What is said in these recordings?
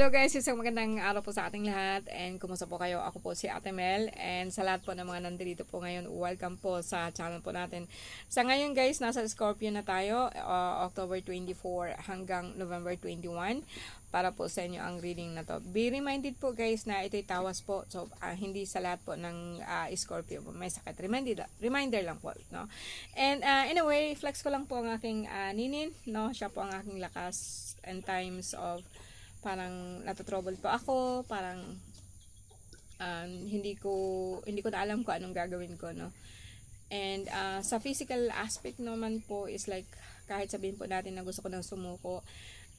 Hello guys, isang magandang araw po sa ating lahat and kumusta po kayo? Ako po si Ate Mel and sa lahat po ng mga nandito po ngayon, welcome po sa channel po natin. Sa ngayon guys, nasa Scorpio na tayo, October 24 hanggang November 21 para po sa inyo ang reading na to. Be reminded po guys na ito'y tawas po, so hindi sa lahat po ng Scorpio may sakit. Reminder lang po, no? And anyway, flex ko lang po ang aking ninin, no? Siya po ang aking lakas and times of parang natotrouble po ako, parang hindi ko na alam kung anong gagawin ko, no. And sa physical aspect naman po is like kahit sabihin po natin na gusto ko nang sumuko,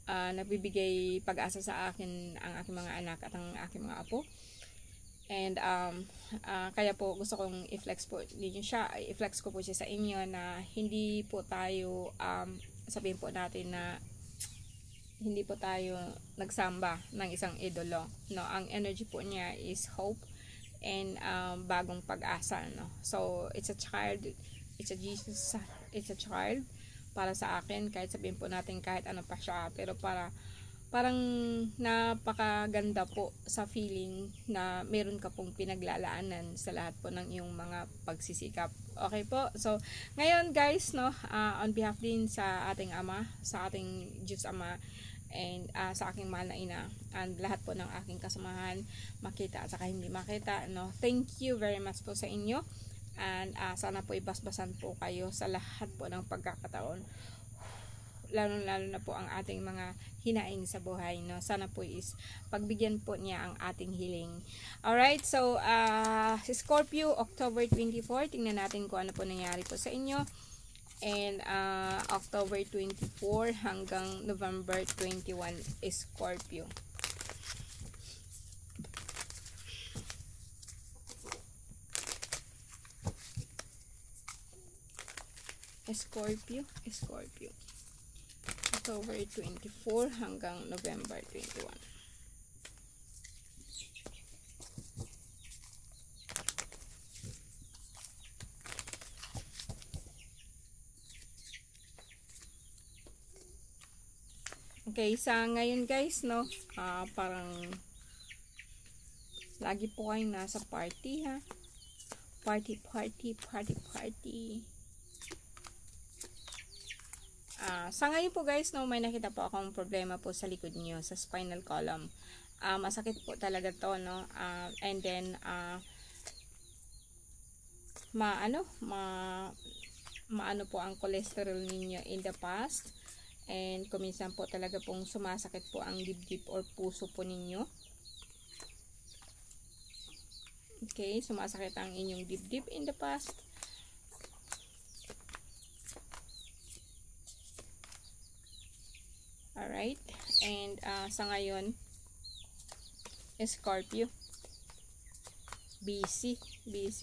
nagbibigay pag-asa sa akin ang aking mga anak at ang aking mga apo. And kaya po gusto kong i-flex ko po siya sa inyo na hindi po tayo sabihin po natin na hindi po tayo nagsamba ng isang idolo, no. Ang energy po niya is hope and bagong pag-asa, no. So it's a child, it's a child para sa akin, kahit sabihin po natin kahit ano pa siya, pero parang napakaganda po sa feeling na meron ka pong pinaglalaanan sa lahat po ng iyong mga pagsisikap. Okay po, so ngayon guys, no, on behalf din sa ating ama, sa ating Diyos Ama, and sa aking mahal na ina, and lahat po ng aking kasamahan, makita at saka hindi makita, no. Thank you very much po sa inyo, and sana po ibasbasan po kayo sa lahat po ng pagkakataon, lalo na po ang ating mga hinaing sa buhay, no. Sana po is pagbigyan po niya ang ating hiling. Alright, so Scorpio, October 24, tingnan natin kung ano po nangyari po sa inyo. And October 24 hanggang November 21 Scorpio. Scorpio. October 24 hanggang November 21. Okay, sa ngayon guys, no, parang lagi po kayong nasa party, ha. Party. Sa ngayon po guys, no, may nakita po akong problema po sa likod niyo, sa spinal column. Masakit po talaga to, no. And then maano po ang cholesterol ninyo in the past. And kuminsan po talaga pong sumasakit po ang dibdib or puso po ninyo. Okay, sumasakit ang inyong dibdib in the past. Alright, and sa ngayon, Scorpio, busy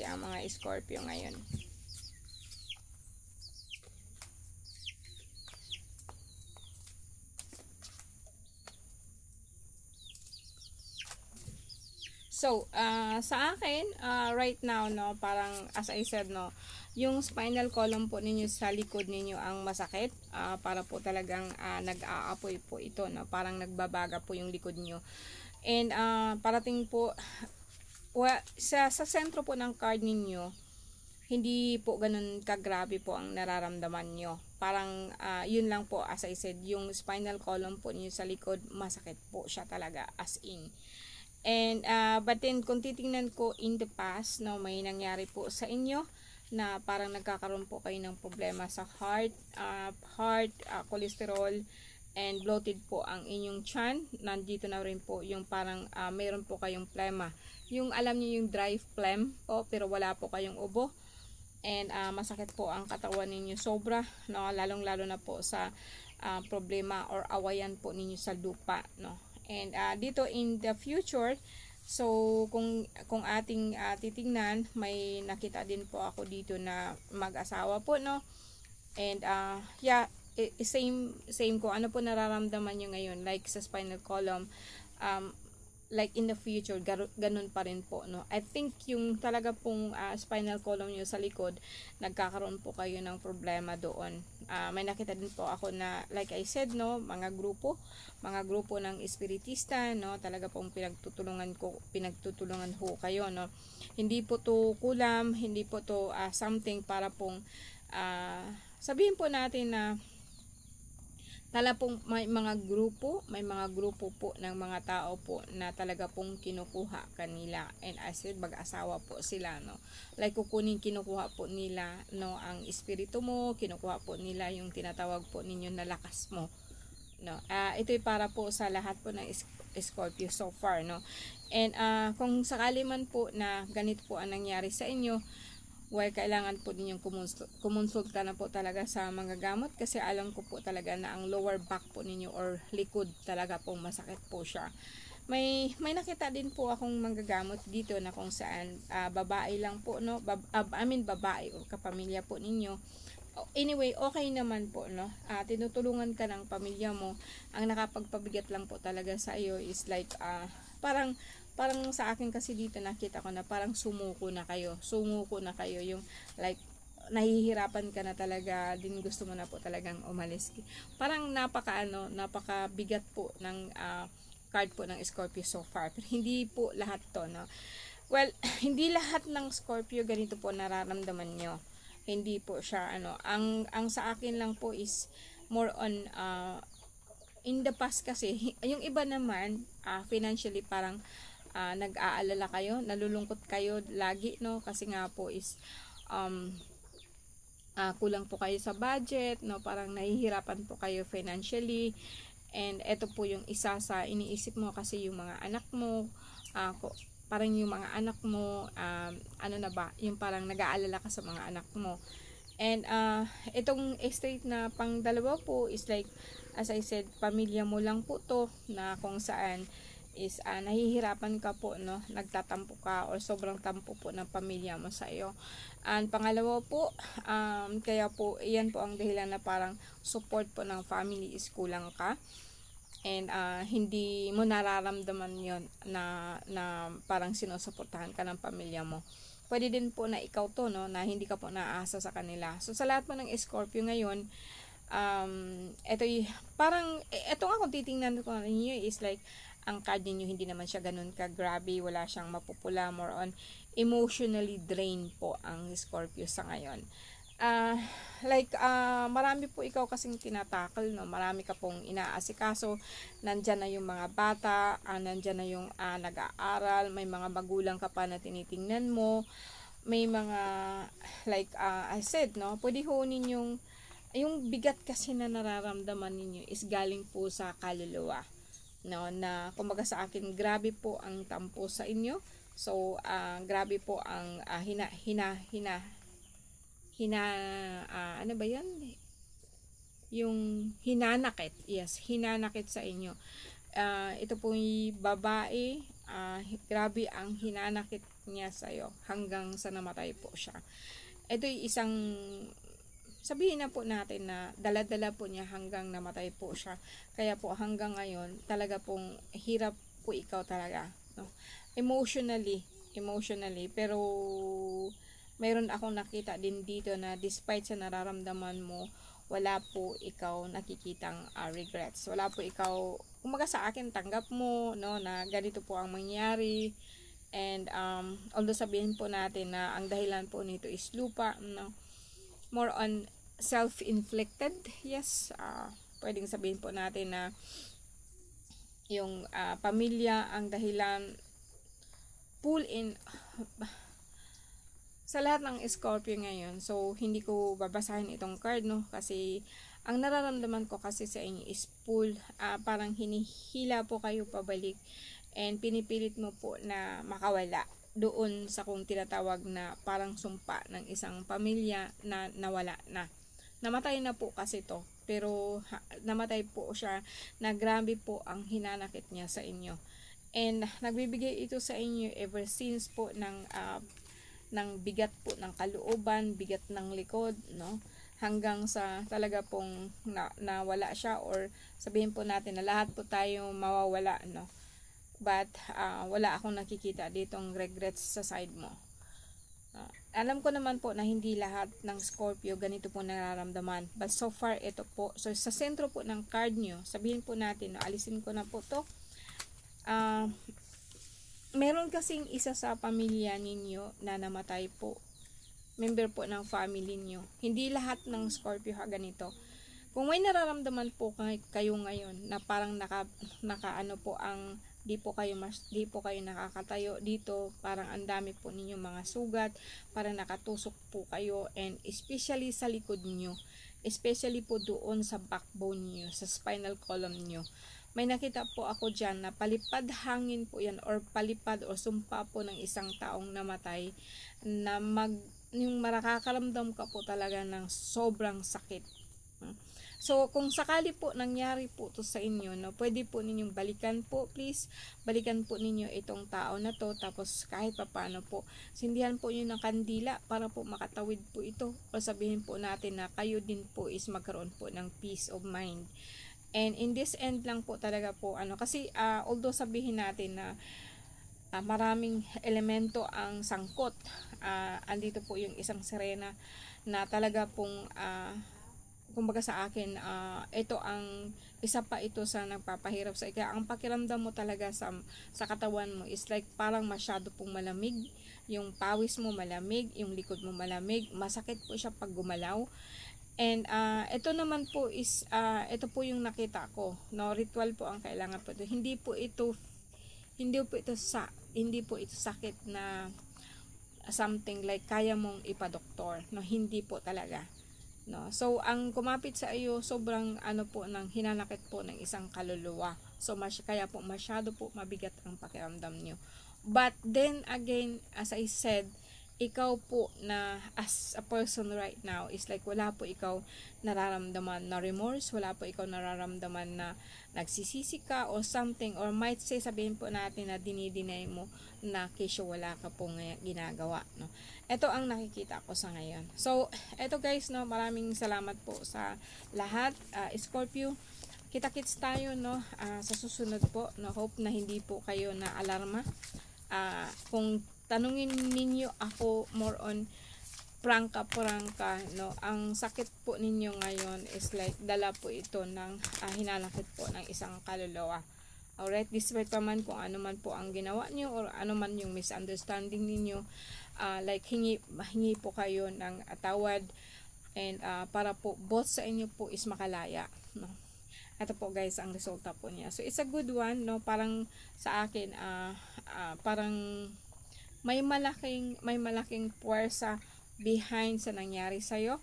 ang mga Scorpio ngayon. So, sa akin, right now, no, parang as I said, no, yung spinal column po ninyo sa likod ninyo ang masakit, para po talagang nag-aapoy po ito, no, parang nagbabaga po yung likod niyo. And parating po, sa sentro po ng card ninyo, hindi po ganun kagrabe po ang nararamdaman nyo. Parang yun lang po, as I said, yung spinal column po ninyo sa likod, masakit po siya talaga, as in. And but then kung titingnan ko in the past, no, may nangyari po sa inyo na parang nagkakaroon po kayo ng problema sa heart, cholesterol, and bloated po ang inyong tiyan. Nandito na rin po yung parang mayroon po kayong plema. Yung alam niyo yung dry phlegm po, pero wala po kayong ubo. And masakit po ang katawan ninyo sobra, no, lalong-lalo na po sa problema or awayan po ninyo sa lupa, no. And dito in the future, so kung ating titingnan, may nakita din po ako dito na mag-asawa po, no. And yeah, same kung ano po nararamdaman nyo ngayon, like sa spinal column, like in the future, ganun pa rin po, no? I think yung talaga pong spinal column nyo sa likod, nagkakaroon po kayo ng problema doon. May nakita din po ako na, like I said, no, mga grupo ng espiritista, no, talaga pong pinagtutulungan ho kayo, no? Hindi po to kulam, hindi po to something para pong sabihin po natin na may mga grupo po ng mga tao po na talaga pong kinukuha kanila, and as said, mag-asawa po sila, no, like kinukuha po nila, no, ang espiritu mo, kinukuha po nila yung tinatawag po ninyo na lakas mo, no. Ito'y para po sa lahat po ng Scorpio so far, no. And kung sakali man po na ganito po ang nangyari sa inyo, well, kailangan po ninyong kumonsulta na po talaga sa mga gamot, kasi alam ko po talaga na ang lower back po ninyo or likod talaga pong masakit po siya. May nakita din po akong manggagamot dito na kung saan babae lang po, no, babae o kapamilya po ninyo. Anyway, okay naman po, no. Tinutulungan ka ng pamilya mo. Ang nakapagpabigat lang po talaga sa iyo is like parang sa akin kasi dito nakita ko na parang sumuko na kayo yung like nahihirapan ka na talaga, din gusto mo na po talagang umalis. Parang napakabigat po ng card po ng Scorpio so far, pero hindi po lahat to, no. Well, hindi lahat ng Scorpio ganito po nararamdaman nyo, hindi po siya ang sa akin lang po is more on in the past, kasi yung iba naman financially parang nag-aalala kayo, nalulungkot kayo lagi, no, kasi nga po is kulang po kayo sa budget, no, parang nahihirapan po kayo financially, and eto po yung isa sa iniisip mo, kasi yung mga anak mo, parang yung mga anak mo, yung parang nag-aalala ka sa mga anak mo. And itong state na pang dalawa po is like, as I said, pamilya mo lang po to, na kung saan is nahihirapan ka po, no, nagtatampo ka or sobrang tampo po ng pamilya mo sa iyo. And pangalawa po, kaya po iyan po ang dahilan na parang support po ng family is kulang ka, and hindi mo nararamdaman yon na parang sinusuportahan ka ng pamilya mo. Pwede din po na ikaw to, no, na hindi ka po naaasa sa kanila. So sa lahat po ng Scorpio ngayon, eto nga kung titingnan ko ninyo is like, ang card ninyo hindi naman siya ganun ka-grabe, wala siyang mapupula, more on emotionally drained po ang Scorpio sa ngayon. Marami po ikaw kasing tinatakal, no, marami ka pong inaasikaso, nandyan na yung mga bata, nandyan na yung nag-aaral, may mga magulang ka pa na tinitingnan mo, may mga I said, no, pwede ho ninyong yung bigat kasi na nararamdaman ninyo is galing po sa kaluluwa, no, na kumbaga sa akin, grabe po ang tampo sa inyo. So grabe po ang ano ba yan, yung hinanakit, yes, hinanakit sa inyo. Ito po yung babae, grabe ang hinanakit niya sa iyo hanggang sa namatay po siya. Ito yung isang, sabihin na po natin na dala-dala po niya hanggang namatay po siya. Kaya po hanggang ngayon, talaga pong hirap po ikaw talaga, no? Emotionally, pero mayroon akong nakita din dito na despite sa nararamdaman mo, wala po ikaw nakikitang regrets. Wala po ikaw, kumaga sa akin, tanggap mo, no, na ganito po ang mangyari. And although sabihin po natin na ang dahilan po nito is lupa, no, more on self-inflicted, yes, pwedeng sabihin po natin na yung pamilya ang dahilan, pull in sa lahat ng Scorpio ngayon. So hindi ko babasahin itong card, no, kasi ang nararamdaman ko kasi sa inyo is pull, parang hinihila po kayo pabalik, and pinipilit mo po na makawala doon sa kung tinatawag na parang sumpa ng isang pamilya na nawala na. Namatay na po kasi to, pero namatay po siya, na grabe po ang hinanakit niya sa inyo. And nagbibigay ito sa inyo ever since po ng bigat po ng kalooban, bigat ng likod, no, hanggang sa talaga pong nawala siya, or sabihin po natin na lahat po tayo mawawala, no. But wala akong nakikita ditong regrets sa side mo. Alam ko naman po na hindi lahat ng Scorpio ganito po nararamdaman. But so far, ito po. So, sa sentro po ng card nyo, sabihin po natin, no, alisin ko na po to. Meron kasing isa sa pamilya ninyo na namatay po. Member po ng family nyo. Hindi lahat ng Scorpio ganito. Kung may nararamdaman po kayo ngayon na parang naka ano po ang di po kayo nakakatayo dito, parang ang dami po ninyong mga sugat, parang nakatusok po kayo, and especially sa likod niyo, especially po doon sa backbone niyo, sa spinal column niyo. May nakita po ako diyan na palipad hangin po yan, or palipad o sumpa po ng isang taong namatay, na yung makakaramdam ka po talaga ng sobrang sakit. So, kung sakali po nangyari po to sa inyo, no, pwede po ninyong balikan po, please. Balikan po ninyo itong tao na to, tapos kahit papaano po, sindihan po niyo ng kandila para po makatawid po ito. O sabihin po natin na kayo din po is magkaroon po ng peace of mind. And in this end lang po talaga po, kasi although sabihin natin na maraming elemento ang sangkot, andito po yung isang sirena na talaga pong kumbaga sa akin, ito ang isa pa ito sa nagpapahirap sa kaya ang pakiramdam mo talaga sa katawan mo is like parang masyado pong malamig, yung pawis mo malamig, yung likod mo malamig, masakit po siya pag gumalaw. And ito naman po is ito po yung nakita ko, no, ritual po ang kailangan po ito. Hindi po ito sakit na something like kaya mong ipadoktor, no, hindi po talaga. No, so ang kumapit sa iyo sobrang ng hinanakit po ng isang kaluluwa. So kaya po masyado po mabigat ang pakiramdam niyo. But then again, as I said, ikaw po na as a person right now is like wala po ikaw nararamdaman na remorse, wala po ikaw nararamdaman na nagsisisi ka or something, or might say sabihin po natin na dinideny mo na kesyo wala ka pong ginagawa, no. Ito ang nakikita ko sa ngayon. So eto guys, no, maraming salamat po sa lahat. Scorpio, kita-kits tayo, no, sa susunod po, no. Hope na hindi po kayo na alarma. Kung tanungin ninyo ako, more on prangka, no, ang sakit po ninyo ngayon is like dala po ito ng hinanakit po ng isang kaluluwa. Alright, despite pa man kung ano man po ang ginawa nyo or ano man yung misunderstanding ninyo, like hingi po kayo ng tawad, and para po both sa inyo po is makalaya, no. Ito po guys ang resulta po niya. So it's a good one, no. Parang sa akin parang may malaking puwersa behind sa nangyari sa iyo,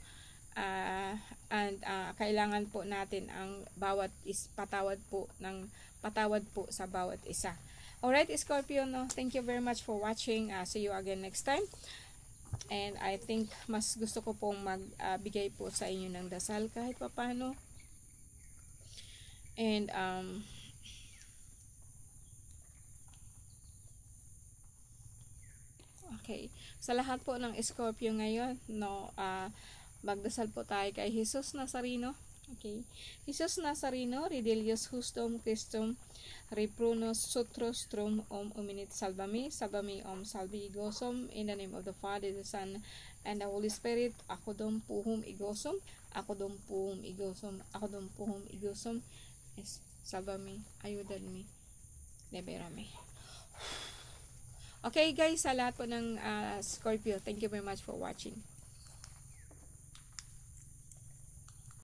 and kailangan po natin ang bawat patawad po sa bawat isa. Alright Scorpio, no, thank you very much for watching. See you again next time. And I think mas gusto ko pong magbigay po sa inyo ng dasal kahit papano. And okay, sa lahat po ng Scorpio ngayon, no, magdasal po tayo kay Jesus Nazareno. Okay, Jesus Nazareno, Redelius Justum Christum, Reprunos Sutros Trum Uminit Salvami, Salvami Salvi Igosum, in the name of the Father, the Son, and the Holy Spirit. Ako dom puhum igosum, ako dom puhum igosum, ako dom puhum igosum. Yes, Salvami, ayudan liberame. Okay guys, sa lahat po ng Scorpio, thank you very much for watching.